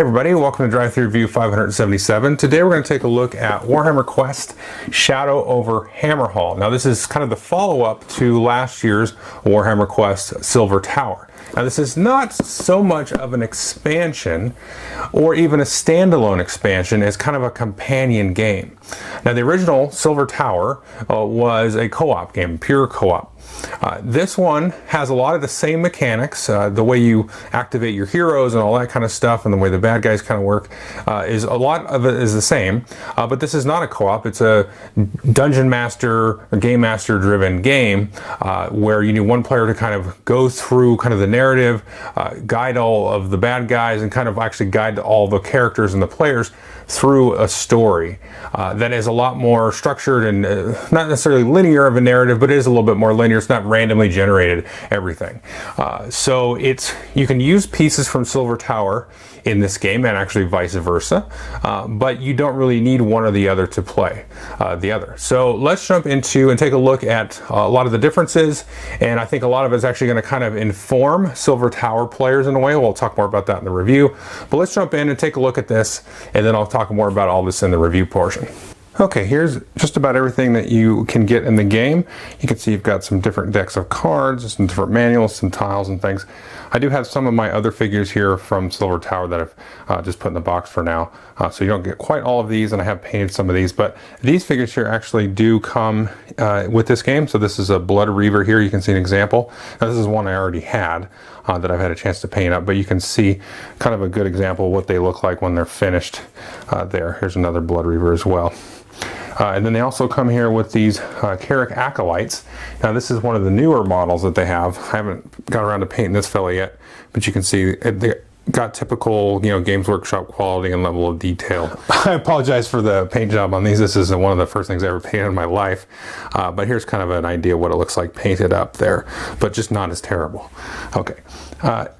everybody, welcome to Drive Thru Review 577. Today we're going to take a look at Warhammer Quest Shadow over Hammerhal. Now this is kind of the follow-up to last year's Warhammer Quest Silver Tower. Now this is not so much of an expansion or even a standalone expansion as kind of a companion game. Now the original Silver Tower was a co-op game, pure co-op. This one has a lot of the same mechanics, the way you activate your heroes and all that kind of stuff, and the way the bad guys kind of work, is a lot of it is the same. But this is not a co-op; it's a dungeon master, a game master driven game where you need one player to kind of go through kind of the narrative, guide all of the bad guys, and kind of actually guide all the characters and the players through a story that is a lot more structured and not necessarily linear of a narrative, but it is a little bit more linear. It's not randomly generated everything. So you can use pieces from Silver Tower in this game and actually vice versa, but you don't really need one or the other to play the other. So let's jump into and take a look at a lot of the differences, and I think a lot of it's actually going to kind of inform Silver Tower players in a way. We'll talk more about that in the review, but let's jump in and take a look at this, and then I'll talk more about all this in the review portion. Okay, here's just about everything that you can get in the game. You can see you've got some different decks of cards, some different manuals, some tiles and things. I do have some of my other figures here from Silver Tower that I've just put in the box for now. So you don't get quite all of these, and I have painted some of these, but these figures here actually do come with this game. So this is a Blood Reaver here. You can see an example. Now this is one I already had that I've had a chance to paint up, but you can see kind of a good example of what they look like when they're finished there. Here's another Blood Reaver as well. And then they also come here with these Carrick Acolytes. Now this is one of the newer models that they have. I haven't got around to painting this fella yet, but you can see they got typical, Games Workshop quality and level of detail. I apologize for the paint job on these. This is one of the first things I ever painted in my life. But here's kind of an idea of what it looks like painted up there, but just not as terrible. Okay.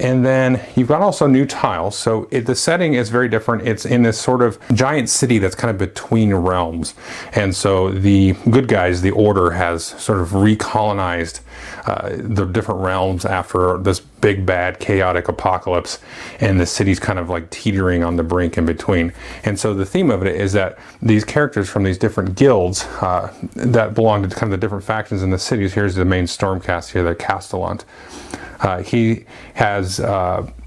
And then you've got also new tiles. So the setting is very different. It's in this sort of giant city that's kind of between realms. And so the good guys, the Order, has sort of recolonized the different realms after this big bad chaotic apocalypse, and the city's kind of like teetering on the brink in between. And so the theme of it is that these characters from these different guilds that belong to kind of the different factions in the cities. Here's the main Stormcast here, the Castellant. He has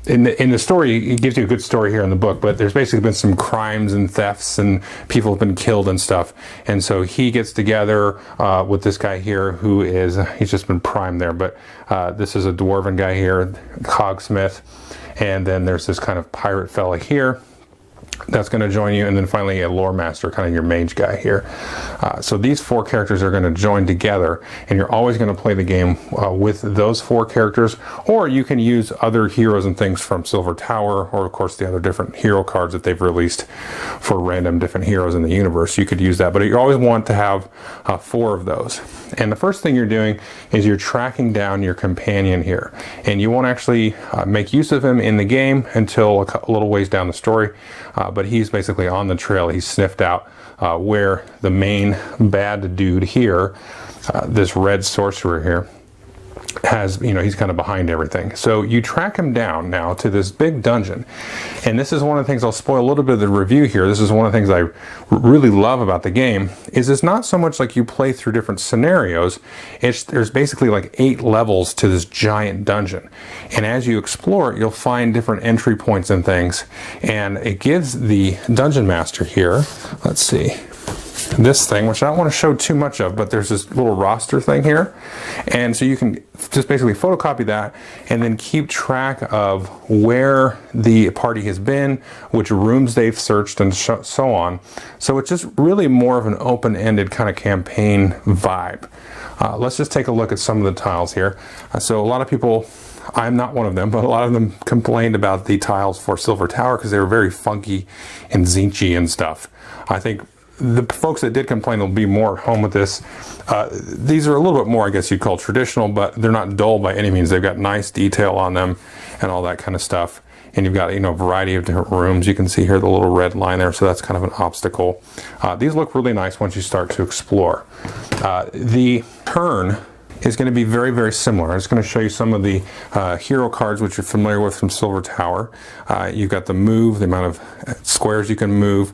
in the story, he gives you a good story here in the book, but there's basically been some crimes and thefts and people have been killed and stuff, and so he gets together with this guy here who he's just been primed there, but this is a dwarven guy here, Cogsmith, and then there's this kind of pirate fella here that's going to join you, and then finally a lore master, kind of your mage guy here. So these four characters are going to join together, and you're always going to play the game with those four characters, or you can use other heroes and things from Silver Tower, or of course the other different hero cards that they've released for random different heroes in the universe. You could use that, but you always want to have four of those. And the first thing you're doing is you're tracking down your companion here, and you won't actually make use of him in the game until a little ways down the story. But he's basically on the trail. He's sniffed out where the main bad dude here, this red sorcerer here, has, he's kind of behind everything. So you track him down now to this big dungeon. And this is one of the things, I'll spoil a little bit of the review here. This is one of the things I really love about the game, is it's not so much like you play through different scenarios. There's basically like 8 levels to this giant dungeon. And as you explore it, you'll find different entry points and things. And it gives the dungeon master here, let's see, this thing, which I don't want to show too much of, but there's this little roster thing here, and so you can just basically photocopy that and then keep track of where the party has been, which rooms they've searched, and so on. So it's just really more of an open-ended kind of campaign vibe. Let's just take a look at some of the tiles here. So a lot of people, I'm not one of them, but a lot of them complained about the tiles for Silver Tower because they were very funky and zinchy and stuff. I think the folks that did complain will be more at home with this. These are a little bit more, I guess you'd call traditional, but they're not dull by any means. They've got nice detail on them and all that kind of stuff. And you've got, a variety of different rooms. You can see here the little red line there, so that's kind of an obstacle. These look really nice once you start to explore. The turn is going to be very, very similar. I'm just going to show you some of the hero cards which you're familiar with from Silver Tower. You've got the move, the amount of squares you can move.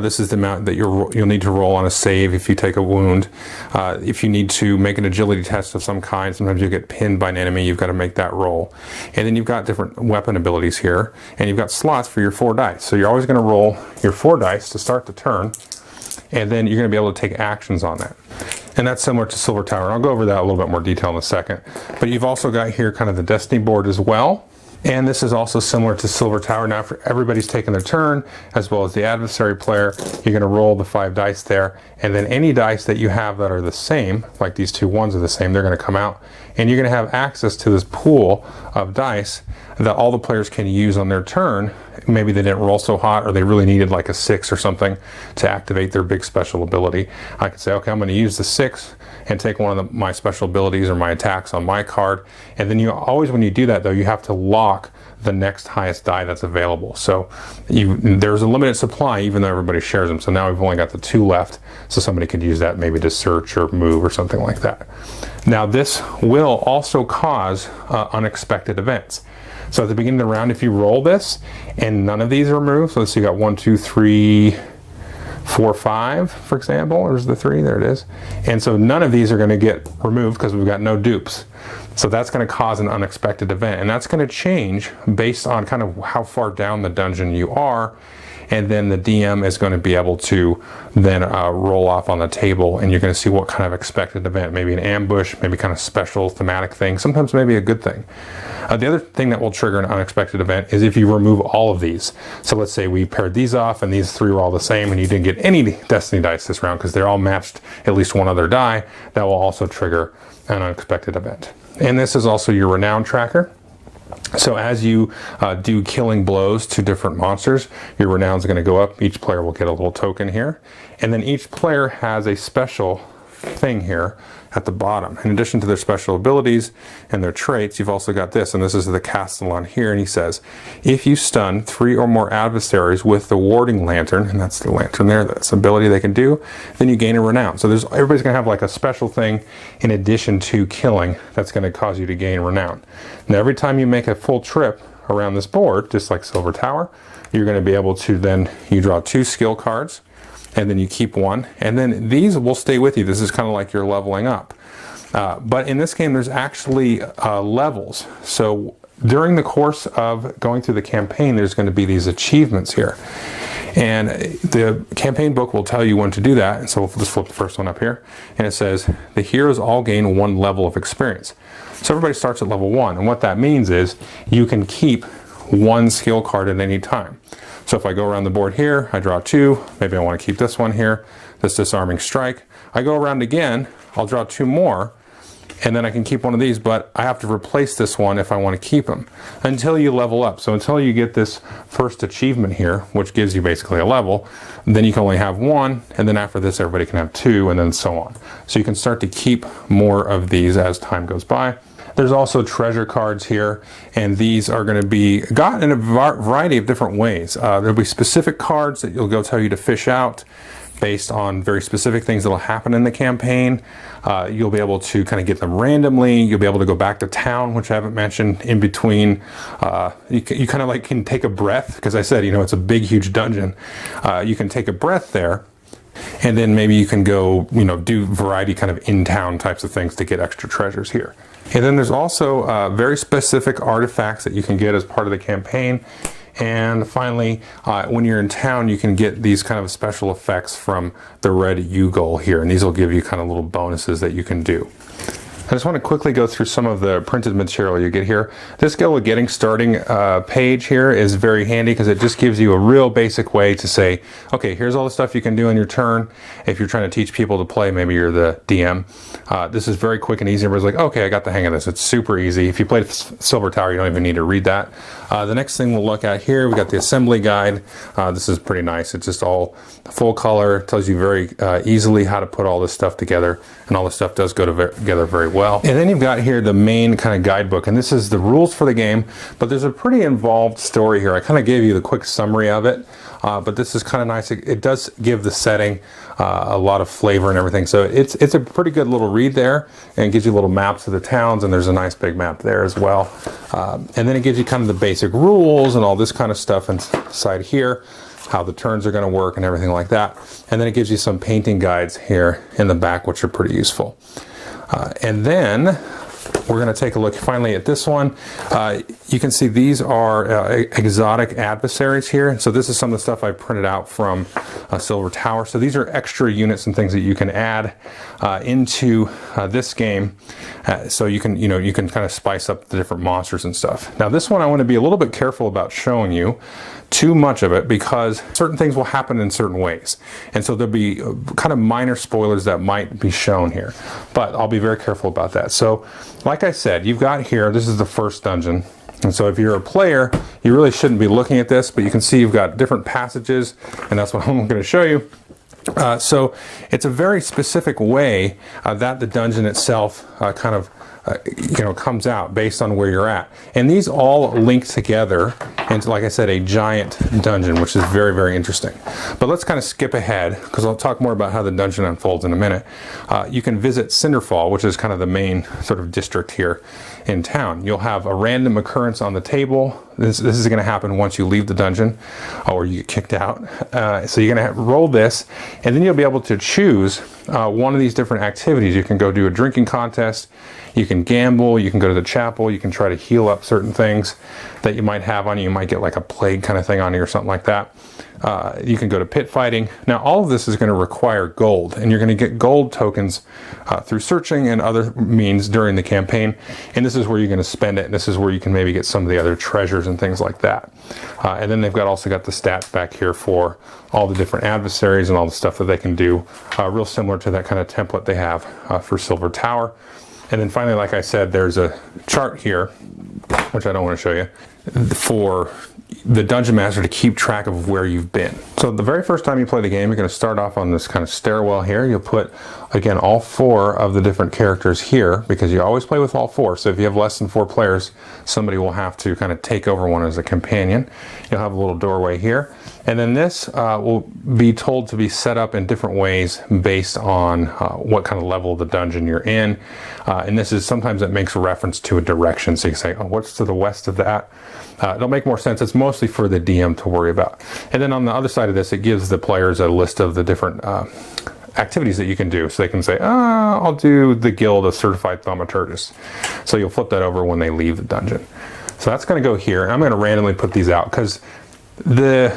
This is the amount that you'll need to roll on a save if you take a wound. If you need to make an agility test of some kind, sometimes you get pinned by an enemy, you've got to make that roll. And then you've got different weapon abilities here, and you've got slots for your 4 dice. So you're always going to roll your 4 dice to start the turn, and then you're going to be able to take actions on that. And that's similar to Silver Tower. And I'll go over that a little bit more detail in a second. But you've also got here kind of the Destiny board as well. And this is also similar to Silver Tower. Now, for everybody's taking their turn, as well as the adversary player, you're going to roll the 5 dice there. And then any dice that you have that are the same, like these 2 ones are the same, they're going to come out. And you're going to have access to this pool of dice that all the players can use on their turn. Maybe they didn't roll so hot, or they really needed like a 6 or something to activate their big special ability. I could say, okay, I'm going to use the 6 and take one of my special abilities or my attacks on my card. And then you always, when you do that though, you have to lock the next highest die that's available. So there's a limited supply, even though everybody shares them. So now we've only got the 2 left, so somebody could use that maybe to search or move or something like that. Now this will also cause unexpected events. So at the beginning of the round, if you roll this and none of these are moved, so let's see, you got 1, 2, 3, 4, 5, for example. There's the 3, there it is. And so none of these are going to get removed because we've got no dupes. So that's going to cause an unexpected event, and that's going to change based on kind of how far down the dungeon you are. And then the DM is going to be able to then roll off on the table, and you're going to see what kind of expected event, maybe an ambush, maybe kind of special thematic thing, sometimes maybe a good thing. The other thing that will trigger an unexpected event is if you remove all of these. So let's say we paired these off and these 3 were all the same, and you didn't get any Destiny dice this round because they're all matched at least one other die. That will also trigger an unexpected event. And this is also your renown tracker. So as you do killing blows to different monsters, your renown is going to go up. Each player will get a little token here. And then each player has a special thing here at the bottom. In addition to their special abilities and their traits, you've also got this, and this is the Castellan here, and he says, if you stun 3 or more adversaries with the warding lantern, and that's the lantern there, that's an ability they can do, then you gain a renown. So everybody's going to have like a special thing in addition to killing that's going to cause you to gain renown. Now every time you make a full trip around this board, just like Silver Tower, you're going to be able to then, you draw 2 skill cards, and then you keep 1, and then these will stay with you. This is kind of like you're leveling up. But in this game, there's actually levels. So during the course of going through the campaign, there's going to be these achievements here. And the campaign book will tell you when to do that. And so we'll just flip the first one up here. And it says, the heroes all gain 1 level of experience. So everybody starts at level 1. And what that means is you can keep 1 skill card at any time. So if I go around the board here, I draw 2, maybe I want to keep this one here, this disarming strike. I go around again, I'll draw 2 more, and then I can keep one of these, but I have to replace this one if I want to keep them until you level up. So until you get this first achievement here, which gives you basically a level, then you can only have 1, and then after this everybody can have 2, and then so on. So you can start to keep more of these as time goes by. There's also treasure cards here, and these are going to be got in a variety of different ways. There'll be specific cards that you'll go tell you to fish out based on very specific things that will happen in the campaign. You'll be able to kind of get them randomly. You'll be able to go back to town, which I haven't mentioned, in between. You kind of like can take a breath, because I said, you know, it's a big, huge dungeon. You can take a breath there. And then maybe you can go, you know, do variety kind of in-town types of things to get extra treasures here. And then there's also very specific artifacts that you can get as part of the campaign. And finally, when you're in town, you can get these kind of special effects from the red U-Gull here. And these will give you kind of little bonuses that you can do. I just want to quickly go through some of the printed material you get here. This Guild Getting Starting page here is very handy because it just gives you a real basic way to say, okay, here's all the stuff you can do on your turn. If you're trying to teach people to play, maybe you're the DM. This is very quick and easy. Everybody's like, okay, I got the hang of this. It's super easy. If you played Silver Tower, you don't even need to read that. The next thing we'll look at here, we got the assembly guide. This is pretty nice. It's just all full color. It tells you very easily how to put all this stuff together, and all this stuff does go together very well. well. And then you've got here the main kind of guidebook, and this is the rules for the game, but there's a pretty involved story here. I kind of gave you the quick summary of it, but this is kind of nice. It does give the setting a lot of flavor and everything, so it's a pretty good little read there, and it gives you little maps of the towns, and there's a nice big map there as well. And then it gives you kind of the basic rules and all this kind of stuff inside here, how the turns are going to work and everything like that. And then it gives you some painting guides here in the back, which are pretty useful. And then we're going to take a look finally at this one. You can see these are exotic adversaries here. So this is some of the stuff I printed out from Silver Tower. So these are extra units and things that you can add into this game. So you can kind of spice up the different monsters and stuff. Now this one I want to be a little bit careful about showing you too much of it, because certain things will happen in certain ways, and so there'll be kind of minor spoilers that might be shown here, but I'll be very careful about that. So like I said, you've got here, this is the first dungeon, and so if you're a player you really shouldn't be looking at this, but you can see you've got different passages, and that's what I'm going to show you. So it's a very specific way that the dungeon itself kind of comes out based on where you're at, and these all link together into, like I said, a giant dungeon, which is very, very interesting. But let's kind of skip ahead, because I'll talk more about how the dungeon unfolds in a minute. You can visit Cinderfall, which is kind of the main sort of district here in town. You'll have a random occurrence on the table. This is going to happen once you leave the dungeon or you get kicked out. So you're going to roll this, and then you'll be able to choose one of these different activities. You can go do a drinking contest, you can gamble, you can go to the chapel, you can try to heal up certain things that you might have on you. You might get like a plague kind of thing on you or something like that. You can go to pit fighting. Now all of this is going to require gold, and you're going to get gold tokens through searching and other means during the campaign, and this is where you're going to spend it, and this is where you can maybe get some of the other treasures and things like that. And then they've also got the stats back here for all the different adversaries and all the stuff that they can do, real similar to that kind of template they have for Silver Tower. And then finally, like I said, there's a chart here, which I don't want to show you, for the Dungeon Master to keep track of where you've been. So the very first time you play the game, you're going to start off on this kind of stairwell here. You'll put, again, all 4 of the different characters here, because you always play with all 4. So if you have less than 4 players, somebody will have to kind of take over one as a companion. You'll have a little doorway here. And then this will be told to be set up in different ways based on what kind of level of the dungeon you're in. And this is, sometimes it makes reference to a direction. So you can say, oh, what's to the west of that? It'll make more sense. It's mostly for the DM to worry about. And then on the other side of this, it gives the players a list of the different activities that you can do. So they can say, I'll do the Guild of Certified Thaumaturgists. So you'll flip that over when they leave the dungeon. So that's going to go here. And I'm going to randomly put these out, because the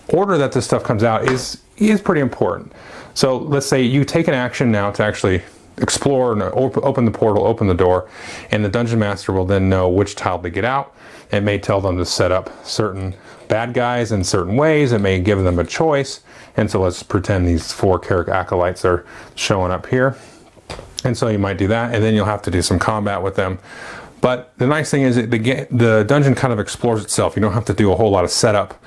order that this stuff comes out is pretty important. So let's say you take an action now to actually explore and open the portal, open the door, and the Dungeon Master will then know which tile to get out. It may tell them to set up certain bad guys in certain ways. It may give them a choice. And so let's pretend these 4 Carrick acolytes are showing up here. And so you might do that, and then you'll have to do some combat with them. But the nice thing is that the dungeon kind of explores itself. You don't have to do a whole lot of setup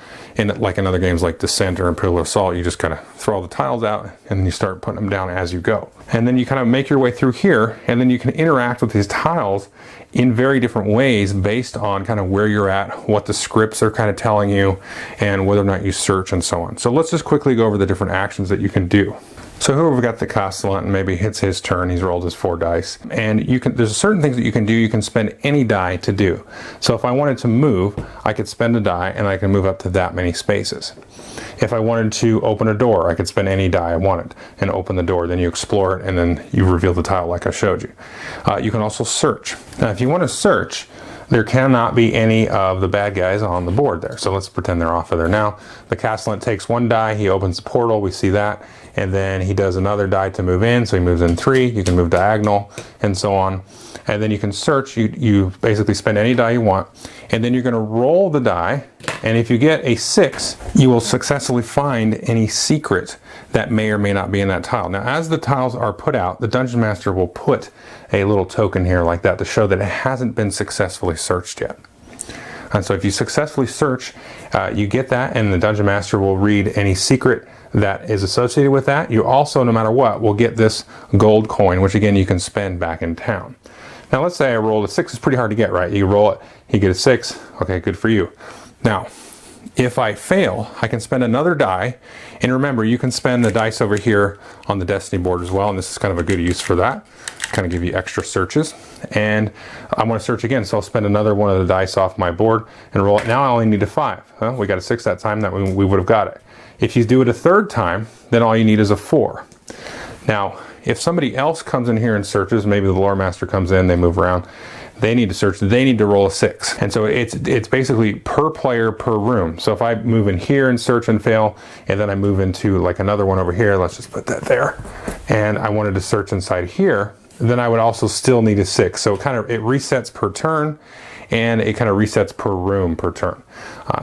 like in other games like Descent or Imperial Assault. You just kind of throw all the tiles out, and then you start putting them down as you go. And then you kind of make your way through here, and then you can interact with these tiles in very different ways based on kind of where you're at, what the scripts are kind of telling you, and whether or not you search and so on. So let's just quickly go over the different actions that you can do. So whoever got the Castellan, maybe hits his turn, he's rolled his 4 dice. And there's certain things that you can do. You can spend any die to do. So if I wanted to move, I could spend a die and I can move up to that many spaces. If I wanted to open a door, I could spend any die I wanted and open the door. Then you explore it, and then you reveal the tile like I showed you. You can also search. Now if you want to search, there cannot be any of the bad guys on the board there. So let's pretend they're off of there now. The Castellan takes 1 die, he opens the portal, we see that, and then he does another die to move in, so he moves in 3, you can move diagonal, and so on. And then you can search, you basically spend any die you want, and then you're going to roll the die, and if you get a 6, you will successfully find any secret that may or may not be in that tile. Now as the tiles are put out, the Dungeon Master will put a little token here like that to show that it hasn't been successfully searched yet. And so if you successfully search, you get that, and the Dungeon Master will read any secret that is associated with that. You also, no matter what, will get this gold coin, which again you can spend back in town. Now let's say I rolled a 6. It's pretty hard to get, right? You roll it, you get a 6. Okay, good for you. Now, if I fail, I can spend another die. And remember, you can spend the dice over here on the Destiny board as well, and this is kind of a good use for that. Kind of give you extra searches. And I want to search again, so I'll spend another one of the dice off my board and roll it. Now I only need a 5. Well, we got a 6 that time, that we would have got it. If you do it a third time, then all you need is a 4. Now, if somebody else comes in here and searches, maybe the lore master comes in, they move around, they need to search, they need to roll a 6. And so it's basically per player per room. So if I move in here and search and fail, and then I move into like another one over here, let's just put that there, and I wanted to search inside here, then I would also still need a 6. So it resets per turn, and it kind of resets per room per turn.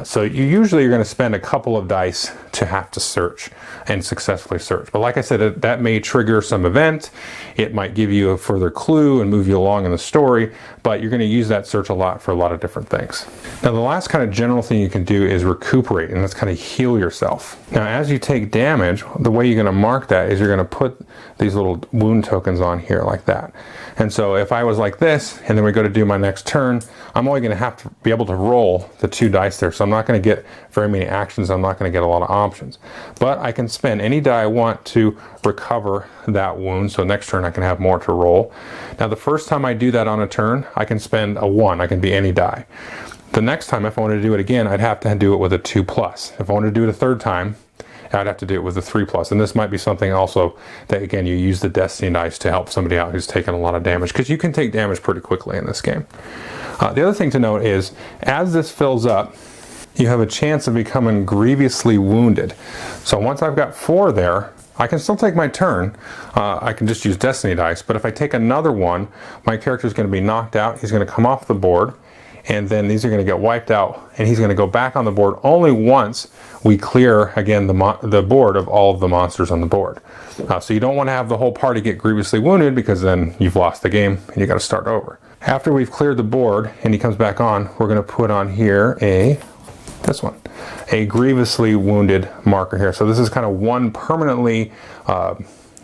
So you're going to spend a couple of dice to have to search and successfully search. But like I said, that may trigger some event. It might give you a further clue and move you along in the story, but you're going to use that search a lot for a lot of different things. Now the last kind of general thing you can do is recuperate, and that's kind of heal yourself. Now as you take damage, the way you're going to mark that is you're going to put these little wound tokens on here like that. And so if I was like this, and then we go to do my next turn, I'm only going to have to be able to roll the 2 dice there. So I'm not going to get very many actions. I'm not going to get a lot of options. But I can spend any die I want to recover that wound. So next turn I can have more to roll. Now the first time I do that on a turn, I can spend a 1. I can be any die. The next time, if I wanted to do it again, I'd have to do it with a 2+. If I wanted to do it a third time, I'd have to do it with a 3+. And this might be something also that, again, you use the Destiny dice to help somebody out who's taken a lot of damage, because you can take damage pretty quickly in this game. The other thing to note is, as this fills up, you have a chance of becoming grievously wounded. So once I've got 4 there, I can still take my turn. I can just use Destiny dice, but if I take another one, my character is going to be knocked out. He's going to come off the board, and then these are going to get wiped out, and he's going to go back on the board only once we clear, again, the board of all of the monsters on the board. So you don't want to have the whole party get grievously wounded, because then you've lost the game and you got to start over. After we've cleared the board and he comes back on, we're going to put on here a grievously wounded marker here. So this is kind of one permanently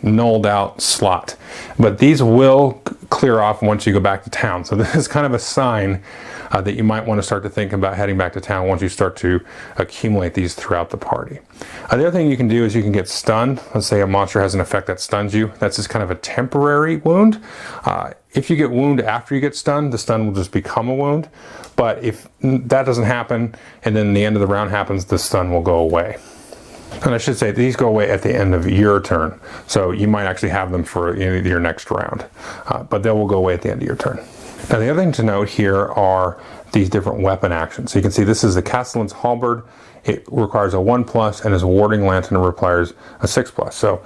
nulled out slot, but these will clear off once you go back to town. So this is kind of a sign that you might want to start to think about heading back to town once you start to accumulate these throughout the party. The other thing you can do is you can get stunned. Let's say a monster has an effect that stuns you. That's just kind of a temporary wound. If you get wounded after you get stunned, the stun will just become a wound. But if that doesn't happen, and then the end of the round happens, the stun will go away. And I should say, these go away at the end of your turn. So you might actually have them for your next round. But they will go away at the end of your turn. Now the other thing to note here are these different weapon actions. So you can see this is the Castellan's Halberd. It requires a 1+, and his Warding Lantern requires a 6+. So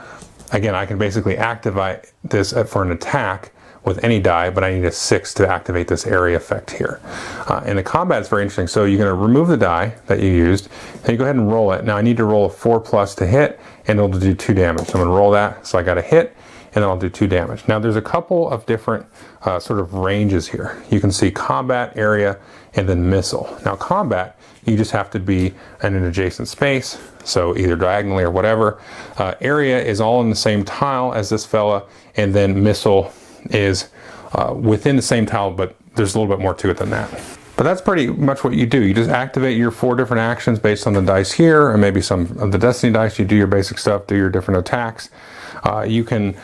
again, I can basically activate this for an attack with any die, but I need a 6 to activate this area effect here. And the combat is very interesting. So you're going to remove the die that you used, and you go ahead and roll it. Now I need to roll a 4+ to hit, and it'll do 2 damage. So I'm going to roll that, so I got a hit, and then I'll do 2 damage. Now there's a couple of different sort of ranges here. You can see combat, area, and then missile. Now combat, you just have to be in an adjacent space, so either diagonally or whatever. Area is all in the same tile as this fella, and then missile is within the same tile, but there's a little bit more to it than that. But that's pretty much what you do. You just activate your 4 different actions based on the dice here, or maybe some of the Destiny dice. You do your basic stuff, do your different attacks. You can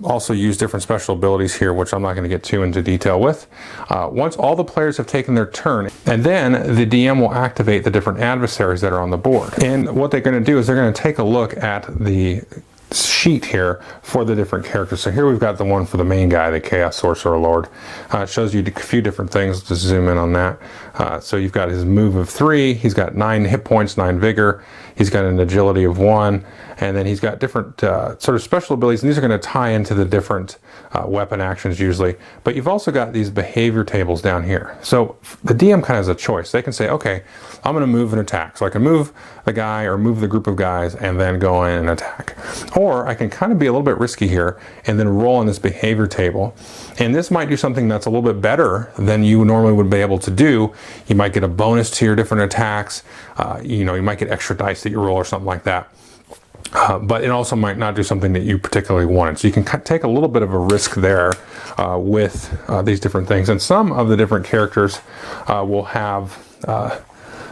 also use different special abilities here, which I'm not going to get too into detail with. Once all the players have taken their turn, and then the DM will activate the different adversaries that are on the board. And what they're going to do is they're going to take a look at the sheet here for the different characters. So here we've got the one for the main guy, the Chaos Sorcerer Lord. It shows you a few different things. Just zoom in on that. So you've got his move of 3. He's got 9 hit points, 9 vigor. He's got an agility of 1, and then he's got different sort of special abilities, and these are going to tie into the different weapon actions usually. But you've also got these behavior tables down here. So the DM kind of has a choice. They can say, okay, I'm going to move an attack. So I can move the guy or move the group of guys and then go in and attack. Or I can kind of be a little bit risky here and then roll on this behavior table. And this might do something that's a little bit better than you normally would be able to do. You might get a bonus to your different attacks. You might get extra dice that you roll or something like that. but it also might not do something that you particularly wanted. So you can take a little bit of a risk there with these different things. And some of the different characters will have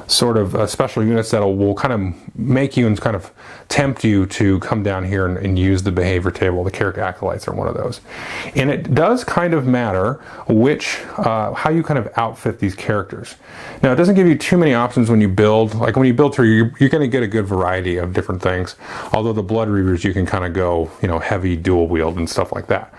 sort of special units that will kind of make you and kind of tempt you to come down here and use the behavior table. The character acolytes are one of those. And it does kind of matter which, how you kind of outfit these characters. Now, it doesn't give you too many options when you build. Like when you build through, you're going to get a good variety of different things. Although the Blood Reavers, you can kind of go, you know, heavy dual wield and stuff like that.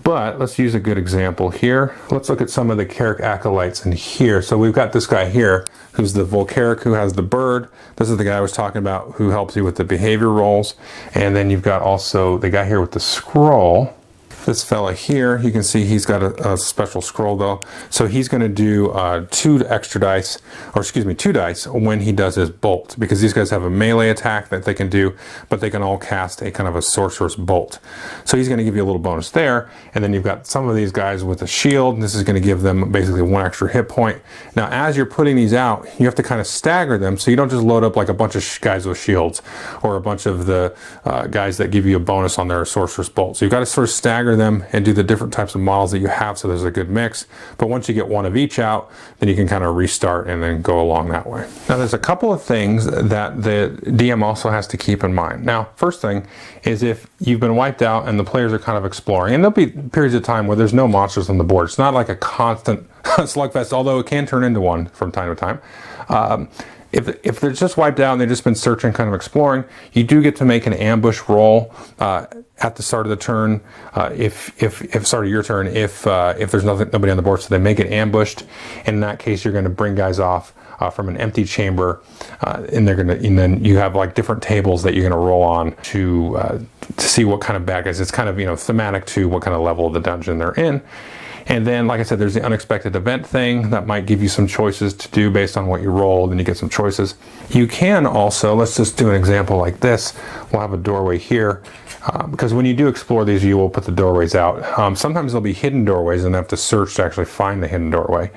But let's use a good example here. Let's look at some of the Carrick acolytes in here. So we've got this guy here, who's the Volcaric, who has the bird. This is the guy I was talking about, who helps you with the behavior rolls. And then you've got also the guy here with the scroll. This fella here, you can see he's got a special scroll though. So he's going to do 2 extra dice, or excuse me, 2 dice when he does his bolt, because these guys have a melee attack that they can do, but they can all cast a kind of a sorcerer's bolt. So he's going to give you a little bonus there. And then you've got some of these guys with a shield, and this is going to give them basically 1 extra hit point. Now, as you're putting these out, you have to kind of stagger them, so you don't just load up like a bunch of guys with shields, or a bunch of the guys that give you a bonus on their sorcerer's bolt. So you've got to sort of stagger them and do the different types of models that you have, so there's a good mix. But once you get 1 of each out, then you can kind of restart and then go along that way. Now, there's a couple of things that the DM also has to keep in mind. Now, first thing is if you've been wiped out and the players are kind of exploring, and there'll be periods of time where there's no monsters on the board. It's not like a constant slugfest, although it can turn into one from time to time. If they're just wiped out and they've just been searching, kind of exploring, you do get to make an ambush roll at the start of the turn. If start of your turn, if there's nobody on the board, so they make it ambushed. In that case, you're going to bring guys off from an empty chamber, and then you have like different tables that you're going to roll on to see what kind of bad guys. It's kind of, you know, thematic to what kind of level of the dungeon they're in. And then, like I said, there's the unexpected event thing that might give you some choices to do based on what you rolled, and you get some choices. You can also, let's just do an example like this. We'll have a doorway here, because when you do explore these, you will put the doorways out. Sometimes there'll be hidden doorways, and they have to search to actually find the hidden doorway.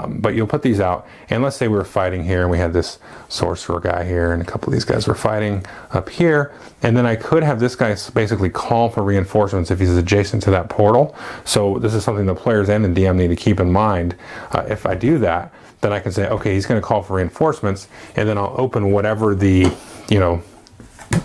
But you'll put these out, and let's say we were fighting here, and we had this sorcerer guy here, and a couple of these guys were fighting up here, and then I could have this guy basically call for reinforcements if he's adjacent to that portal. So this is something the players and the DM need to keep in mind. If I do that, then I can say, okay, he's going to call for reinforcements, and then I'll open whatever the, you know,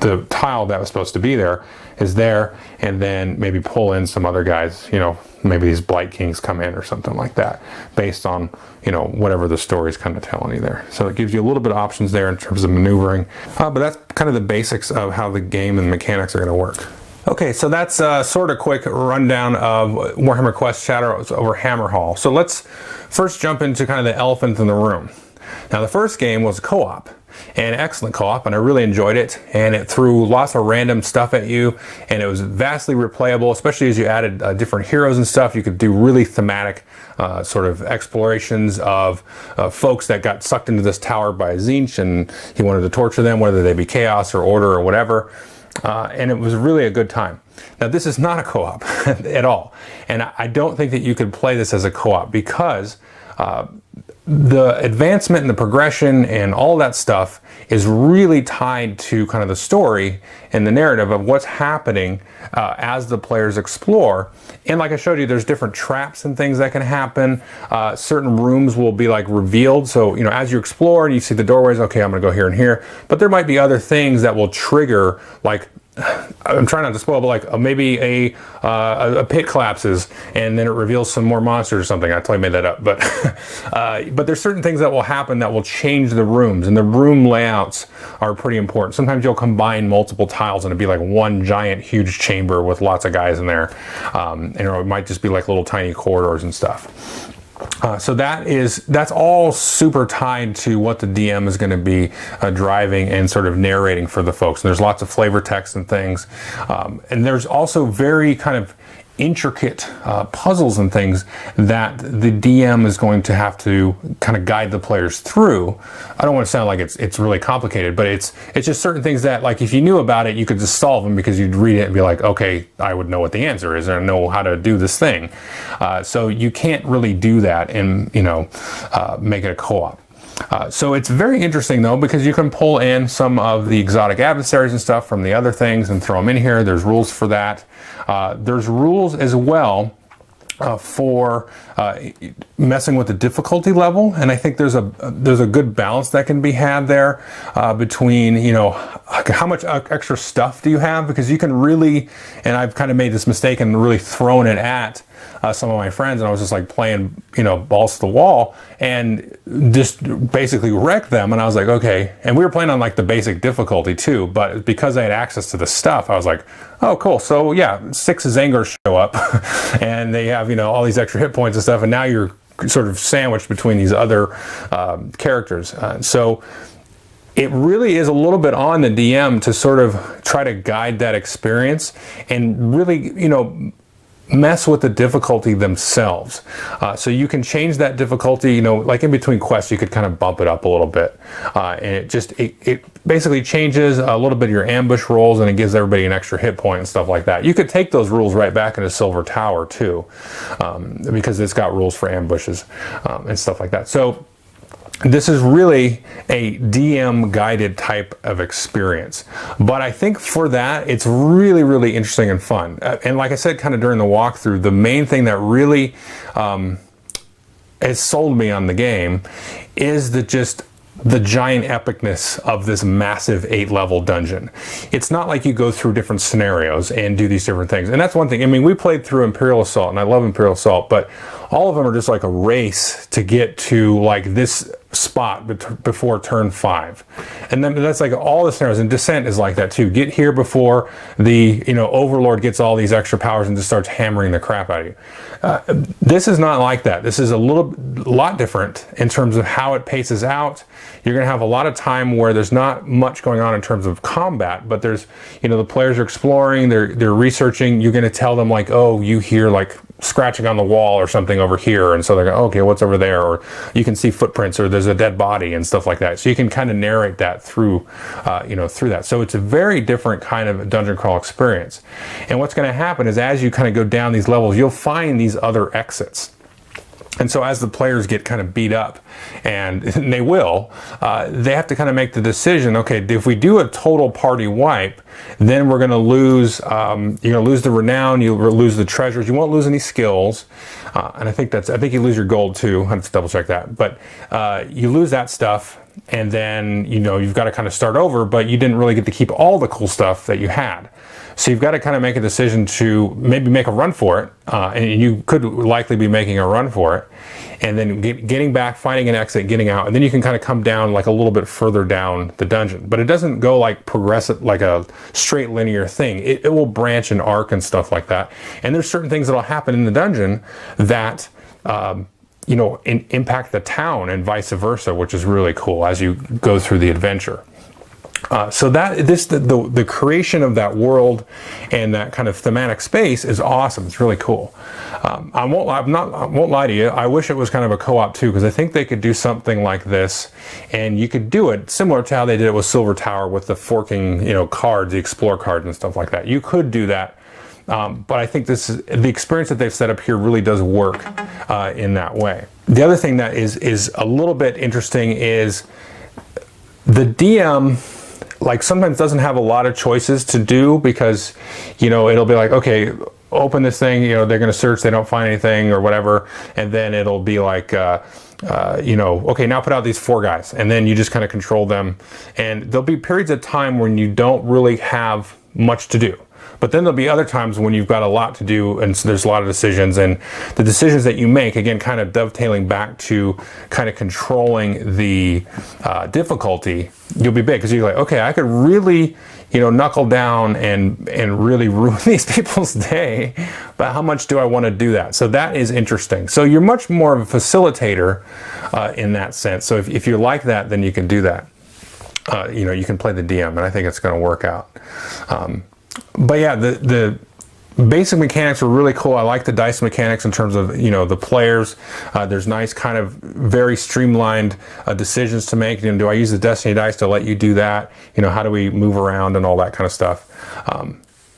the tile that was supposed to be there is there, and then maybe pull in some other guys, you know, maybe these Blight Kings come in or something like that, based on, you know, whatever the story's kind of telling you there. So it gives you a little bit of options there in terms of maneuvering, but that's kind of the basics of how the game and mechanics are going to work. Okay, so that's sort of quick rundown of Warhammer Quest Shadows over Hammerhal. So let's first jump into kind of the elephant in the room. Now, the first game was co-op, and excellent co-op, and I really enjoyed it, and it threw lots of random stuff at you, and it was vastly replayable, especially as you added different heroes and stuff. You could do really thematic sort of explorations of folks that got sucked into this tower by Tzeentch, and he wanted to torture them, whether they be chaos or order or whatever. And it was really a good time. Now, this is not a co-op at all, and I don't think that you could play this as a co-op, because the advancement and the progression and all that stuff is really tied to kind of the story and the narrative of what's happening as the players explore. And like I showed you, there's different traps and things that can happen. Certain rooms will be like revealed. So, you know, as you explore and you see the doorways, okay, I'm going to go here and here. But there might be other things that will trigger, like, I'm trying not to spoil, but like maybe a pit collapses and then it reveals some more monsters or something. I totally made that up, but but there's certain things that will happen that will change the rooms, and the room layouts are pretty important. Sometimes you'll combine multiple tiles and it'd be like one giant huge chamber with lots of guys in there, and it might just be like little tiny corridors and stuff. So that's all super tied to what the DM is going to be driving and sort of narrating for the folks. And there's lots of flavor text and things. And there's also very kind of intricate puzzles and things that the DM is going to have to kind of guide the players through. I don't want to sound like it's really complicated, but it's just certain things that, like, if you knew about it, you could just solve them because you'd read it and be like, okay, I would know what the answer is, and I know how to do this thing. So you can't really do that and, you know, make it a co-op. So it's very interesting though, because you can pull in some of the exotic adversaries and stuff from the other things and throw them in here. There's rules for that. There's rules as well for messing with the difficulty level, and I think there's a good balance that can be had there between, you know, how much extra stuff do you have, because you can really, and I've kind of made this mistake and really thrown it at some of my friends, and I was just like playing, you know, balls to the wall and just basically wrecked them. And I was like, okay, and we were playing on like the basic difficulty too, but because I had access to the stuff, I was like, oh cool, so yeah, 6 Zangors show up and they have, you know, all these extra hit points and stuff, and now you're sort of sandwiched between these other characters. So it really is a little bit on the DM to sort of try to guide that experience and really, you know, mess with the difficulty themselves. So you can change that difficulty, you know, like in between quests, you could kind of bump it up a little bit. And it basically changes a little bit of your ambush rolls, and it gives everybody an extra hit point and stuff like that. You could take those rules right back into Silver Tower too, because it's got rules for ambushes and stuff like that. So this is really a DM guided type of experience, but I think for that it's really, really interesting and fun. And like I said, kind of during the walkthrough, the main thing that really has sold me on the game is the giant epicness of this massive 8-level dungeon. It's not like you go through different scenarios and do these different things. And that's one thing. I mean, we played through Imperial Assault, and I love Imperial Assault, but all of them are just like a race to get to like this spot before turn 5. And then that's like all the scenarios, and Descent is like that too. Get here before the, you know, Overlord gets all these extra powers and just starts hammering the crap out of you. This is not like that. This is a lot different in terms of how it paces out. You're going to have a lot of time where there's not much going on in terms of combat, but there's, you know, the players are exploring, they're researching. You're going to tell them like, oh, you hear like scratching on the wall or something over here, and so they're going, okay, what's over there? Or you can see footprints, or there's a dead body and stuff like that. So you can kind of narrate that through, you know, through that. So it's a very different kind of dungeon crawl experience. And what's going to happen is as you kind of go down these levels, you'll find these other exits. And so as the players get kind of beat up, and they will, they have to kind of make the decision, okay, if we do a total party wipe, then we're going to lose, you're going to lose the renown, you'll lose the treasures, you won't lose any skills, and I think you lose your gold too. I have to double check that, but you lose that stuff, and then, you know, you've got to kind of start over, but you didn't really get to keep all the cool stuff that you had. So you've got to kind of make a decision to maybe make a run for it, and you could likely be making a run for it, and then getting back, finding an exit, getting out, and then you can kind of come down like a little bit further down the dungeon. But it doesn't go like progressive, like a straight linear thing. It will branch and arc and stuff like that. And there's certain things that'll happen in the dungeon that you know, impact the town and vice versa, which is really cool as you go through the adventure. So that the creation of that world and that kind of thematic space is awesome. It's really cool. I won't lie to you. I wish it was kind of a co-op too, because I think they could do something like this, and you could do it similar to how they did it with Silver Tower with the forking, you know, cards, the explore cards and stuff like that. You could do that. But I think the experience that they've set up here really does work in that way. The other thing that is a little bit interesting is the DM, like, sometimes doesn't have a lot of choices to do, because, you know, it'll be like, okay, open this thing, you know, they're going to search, they don't find anything or whatever, and then it'll be like, you know, okay, now put out these 4 guys, and then you just kind of control them, and there'll be periods of time when you don't really have much to do. But then there'll be other times when you've got a lot to do, and so there's a lot of decisions, and the decisions that you make, again, kind of dovetailing back to kind of controlling the difficulty, you'll be big, because you're like, okay, I could really, you know, knuckle down and really ruin these people's day, but how much do I want to do that? So that is interesting. So you're much more of a facilitator in that sense. So if you like that, then you can do that. You know, you can play the DM, and I think it's going to work out. But yeah, the basic mechanics are really cool. I like the dice mechanics in terms of, you know, the players. There's nice kind of very streamlined decisions to make. You know, do I use the Destiny dice to let you do that? You know, how do we move around and all that kind of stuff?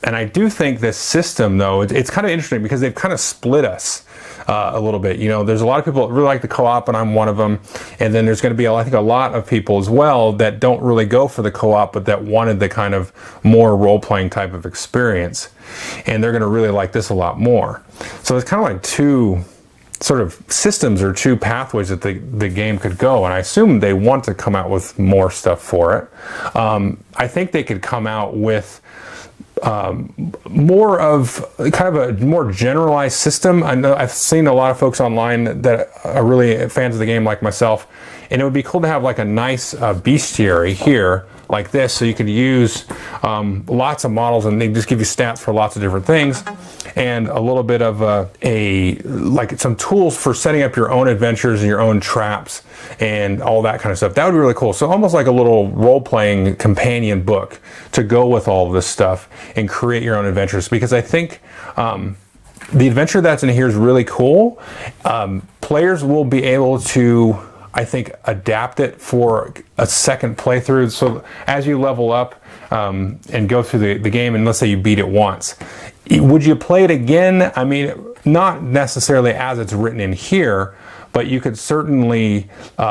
And I do think this system, though, it's kind of interesting because they've kind of split us a little bit. You know, there's a lot of people that really like the co-op, and I'm one of them. And then there's going to be, I think, a lot of people as well that don't really go for the co-op, but that wanted the kind of more role-playing type of experience. And they're going to really like this a lot more. So it's kind of like two sort of systems or two pathways that the game could go, and I assume they want to come out with more stuff for it. I think they could come out with more of kind of a more generalized system. I know I've seen a lot of folks online that are really fans of the game like myself, and it would be cool to have like a nice bestiary here like this, so you could use lots of models, and they just give you stats for lots of different things, and a little bit of like some tools for setting up your own adventures and your own traps and all that kind of stuff. That would be really cool. So almost like a little role-playing companion book to go with all of this stuff and create your own adventures, because I think the adventure that's in here is really cool. Players will be able to, I think, adapt it for a second playthrough. So as you level up and go through the game, and let's say you beat it once, would you play it again? I mean, not necessarily as it's written in here, but you could certainly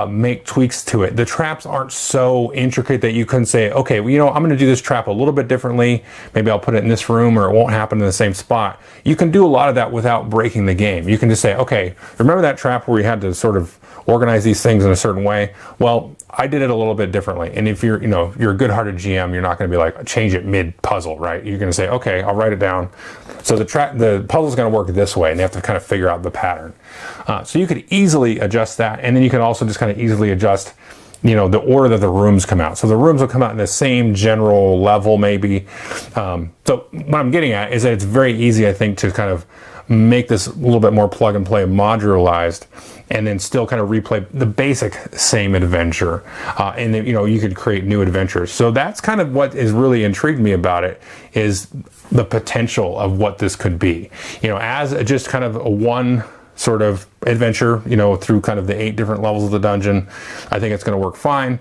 make tweaks to it. The traps aren't so intricate that you couldn't say, okay, well, you know, I'm going to do this trap a little bit differently. Maybe I'll put it in this room, or it won't happen in the same spot. You can do a lot of that without breaking the game. You can just say, okay, remember that trap where you had to sort of organize these things in a certain way? Well, I did it a little bit differently. And if you're, you know, you're a good-hearted GM, you're not going to be like, change it mid-puzzle, right? You're going to say, okay, I'll write it down. So the puzzle's going to work this way, and they have to kind of figure out the pattern. So you could easily adjust that, and then you can also just kind of easily adjust, you know, the order that the rooms come out. So the rooms will come out in the same general level, maybe. So what I'm getting at is that it's very easy, I think, to kind of make this a little bit more plug and play modularized, and then still kind of replay the basic same adventure. And then, you know, you could create new adventures. So that's kind of what is really intrigued me about it, is the potential of what this could be. You know, as just kind of a one sort of adventure, you know, through kind of the 8 different levels of the dungeon, I think it's going to work fine.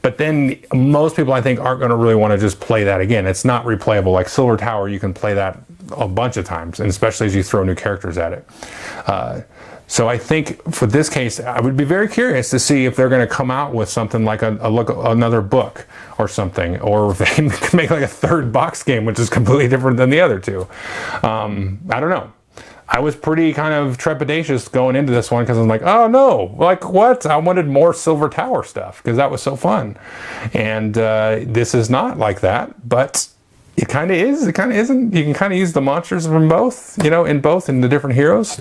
But then most people, I think, aren't going to really want to just play that again. It's not replayable. Like Silver Tower, you can play that a bunch of times, and especially as you throw new characters at it. So I think for this case, I would be very curious to see if they're going to come out with something like another book or something, or if they can make like a third box game, which is completely different than the other two. I don't know. I was pretty kind of trepidatious going into this one, because I'm like, oh no, like what? I wanted more Silver Tower stuff because that was so fun. And this is not like that, but it kind of is, it kind of isn't. You can kind of use the monsters from both, you know, in the different heroes.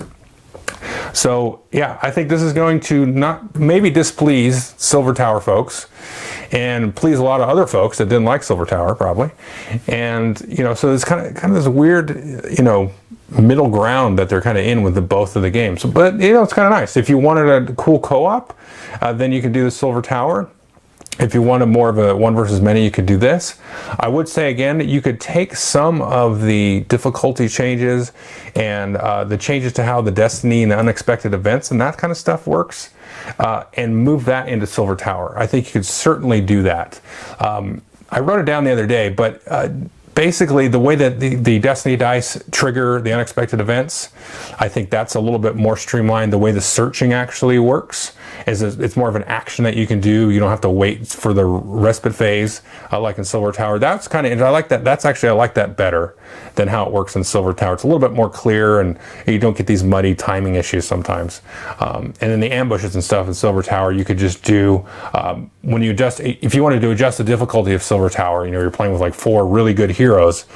So yeah, I think this is going to not maybe displease Silver Tower folks, and please a lot of other folks that didn't like Silver Tower probably. And you know, so it's kind of this weird, you know, middle ground that they're kind of in with both of the games. But you know, it's kind of nice. If you wanted a cool co-op, then you can do the Silver Tower. If you wanted more of a one versus many, you could do this. I would say again, you could take some of the difficulty changes and the changes to how the destiny and the unexpected events and that kind of stuff works, and move that into Silver Tower. I think you could certainly do that. I wrote it down the other day, but basically the way that the Destiny dice trigger the unexpected events, I think that's a little bit more streamlined. The way the searching actually works is it's more of an action that you can do. You don't have to wait for the respite phase like in Silver Tower. That's kind of, I like that. I like that better than how it works in Silver Tower. It's a little bit more clear, and you don't get these muddy timing issues sometimes. And then the ambushes and stuff in Silver Tower, you could just do, when you adjust, if you wanted to adjust the difficulty of Silver Tower, you know, you're playing with like 4 really good heroes,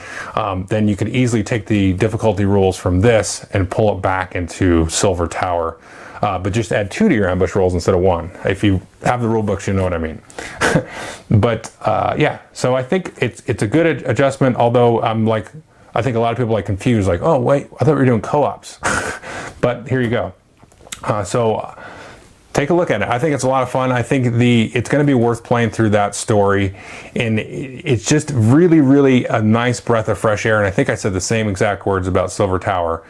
then you could easily take the difficulty rules from this and pull it back into Silver Tower. But just add 2 to your ambush rolls instead of 1. If you have the rule books, you know what I mean. But yeah, so I think it's a good adjustment, although I think a lot of people are confused, like, oh wait, I thought we were doing co-ops. But here you go. So take a look at it. I think it's a lot of fun. I think it's going to be worth playing through that story, and it's just really, really a nice breath of fresh air. And I think I said the same exact words about Silver Tower.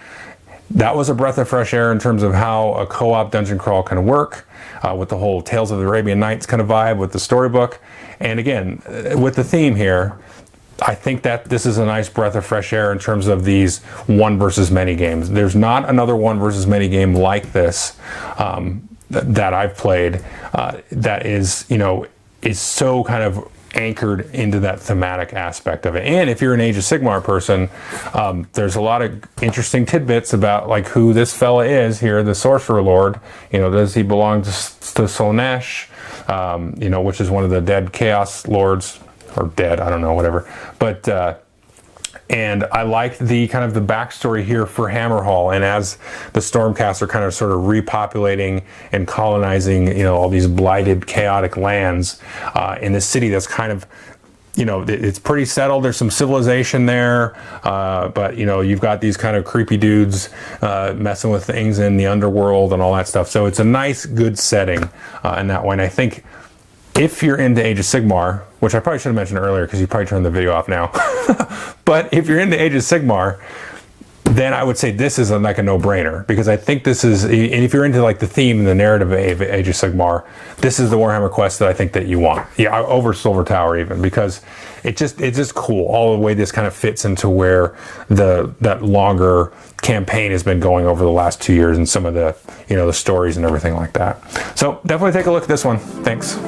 That was a breath of fresh air in terms of how a co-op dungeon crawl can work, with the whole Tales of the Arabian Nights kind of vibe with the storybook. And again, with the theme here, I think that this is a nice breath of fresh air in terms of these one versus many games. There's not another one versus many game like this that I've played that is, you know, is so kind of anchored into that thematic aspect of it. And if you're an Age of Sigmar person, there's a lot of interesting tidbits about like who this fella is here, the Sorcerer Lord. You know, does he belong to Slaanesh, you know, which is one of the dead Chaos Lords, or dead, I don't know, whatever. But and I like the kind of the backstory here for Hammerhal, and as the Stormcast are kind of sort of repopulating and colonizing, you know, all these blighted, chaotic lands in this city that's kind of, you know, it's pretty settled. There's some civilization there, but you know, you've got these kind of creepy dudes messing with things in the underworld and all that stuff. So it's a nice, good setting in that way. And I think if you're into Age of Sigmar, which I probably should have mentioned earlier because you probably turned the video off now, but if you're into Age of Sigmar, then I would say this is like a no-brainer, because I think this is, and if you're into like the theme and the narrative of Age of Sigmar, this is the Warhammer quest that I think that you want. Yeah, over Silver Tower even, because it's just cool all the way this kind of fits into where that longer campaign has been going over the last 2 years and some of the, you know, the stories and everything like that. So definitely take a look at this one. Thanks.